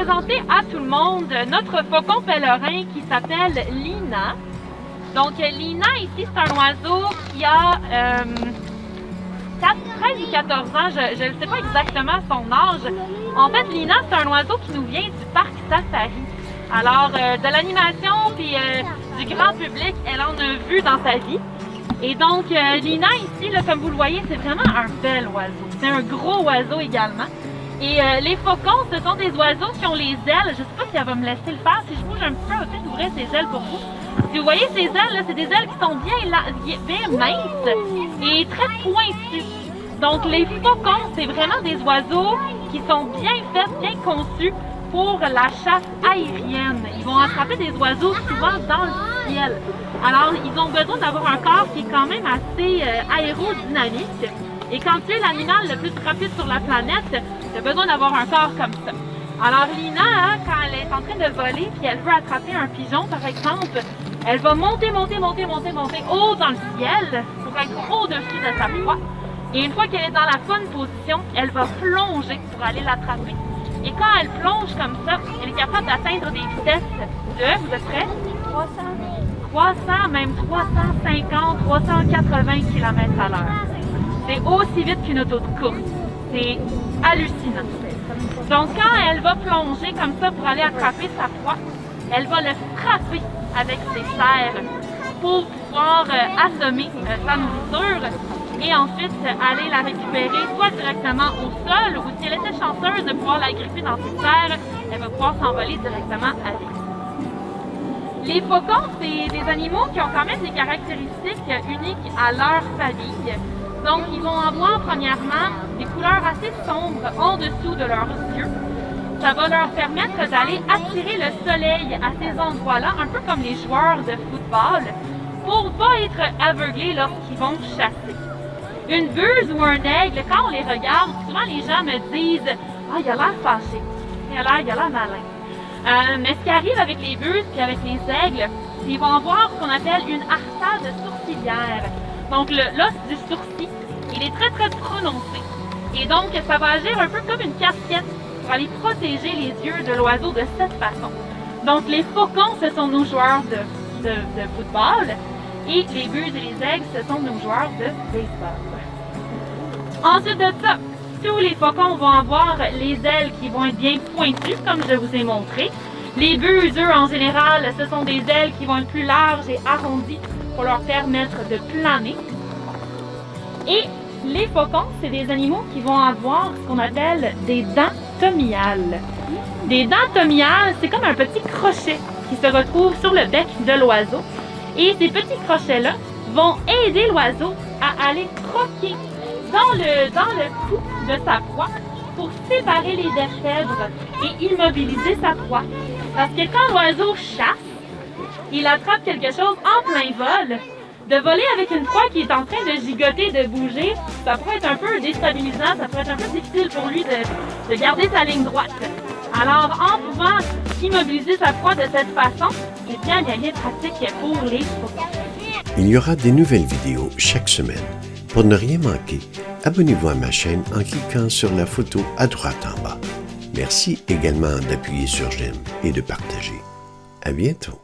présenter à tout le monde notre faucon pèlerin qui s'appelle Lina. Donc Lina ici, c'est un oiseau qui a 13 ou 14 ans, je ne sais pas exactement son âge. En fait, Lina, c'est un oiseau qui nous vient du parc Safari. Alors, de l'animation puis du grand public, elle en a vu dans sa vie. Et donc, Lina ici, là, comme vous le voyez, c'est vraiment un bel oiseau. C'est un gros oiseau également. Et les faucons, ce sont des oiseaux qui ont les ailes. Je ne sais pas si elle va me laisser le faire. Si je bouge un petit peu, elle va peut-être ouvrir ses ailes pour vous. Si vous voyez ces ailes, c'est des ailes qui sont bien minces et très pointues. Donc, les faucons, c'est vraiment des oiseaux qui sont bien faits, bien conçus pour la chasse aérienne. Ils vont attraper des oiseaux souvent dans le ciel. Alors, ils ont besoin d'avoir un corps qui est quand même assez aérodynamique. Et quand tu es l'animal le plus rapide sur la planète, tu as besoin d'avoir un corps comme ça. Alors, Lina, hein, quand elle est en train de voler puis elle veut attraper un pigeon, par exemple, elle va monter haut dans le ciel pour être au-dessus de sa proie. Et une fois qu'elle est dans la bonne position, elle va plonger pour aller l'attraper. Et quand elle plonge comme ça, elle est capable d'atteindre des vitesses de, vous êtes prêts? 300, même 350, 380 km à l'heure. C'est aussi vite qu'une auto de course. C'est hallucinant. Donc quand elle va plonger comme ça pour aller attraper sa proie, elle va le frapper avec ses serres pour pouvoir assommer sa nourriture et ensuite aller la récupérer soit directement au sol ou si elle était chanceuse de pouvoir la gripper dans ses serres, elle va pouvoir s'envoler directement avec. Les faucons, c'est des animaux qui ont quand même des caractéristiques uniques à leur famille. Donc, ils vont avoir premièrement des couleurs assez sombres en dessous de leurs yeux. Ça va leur permettre d'aller attirer le soleil à ces endroits-là, un peu comme les joueurs de football, pour ne pas être aveuglés lorsqu'ils vont chasser. Une buse ou un aigle, quand on les regarde, souvent les gens me disent « Ah, il a l'air fâché, il a l'air malin ». Mais ce qui arrive avec les buses et avec les aigles, c'est qu'ils vont avoir ce qu'on appelle une arcade sourcilière. Donc l'os du sourcil, il est très prononcé. Et donc ça va agir un peu comme une casquette pour aller protéger les yeux de l'oiseau de cette façon. Donc les faucons, ce sont nos joueurs de football. Et les buses et les aigles, ce sont nos joueurs de baseball. Ensuite de ça, tous les faucons vont avoir les ailes qui vont être bien pointues, comme je vous ai montré. Les buses, eux, en général, ce sont des ailes qui vont être plus larges et arrondies pour leur permettre de planer. Et les faucons, c'est des animaux qui vont avoir ce qu'on appelle des dents tomiales. Des dents tomiales, c'est comme un petit crochet qui se retrouve sur le bec de l'oiseau. Et ces petits crochets-là vont aider l'oiseau à aller croquer dans le cou de sa proie pour séparer les vertèbres et immobiliser sa proie. Parce que quand l'oiseau chasse, il attrape quelque chose en plein vol, de voler avec une proie qui est en train de gigoter, de bouger, ça pourrait être un peu déstabilisant, ça pourrait être un peu difficile pour lui de garder sa ligne droite. Alors, en pouvant immobiliser sa proie de cette façon, c'est bien pratique pour les faucons. Il y aura des nouvelles vidéos chaque semaine. Pour ne rien manquer, abonnez-vous à ma chaîne en cliquant sur la photo à droite en bas. Merci également d'appuyer sur j'aime et de partager. À bientôt.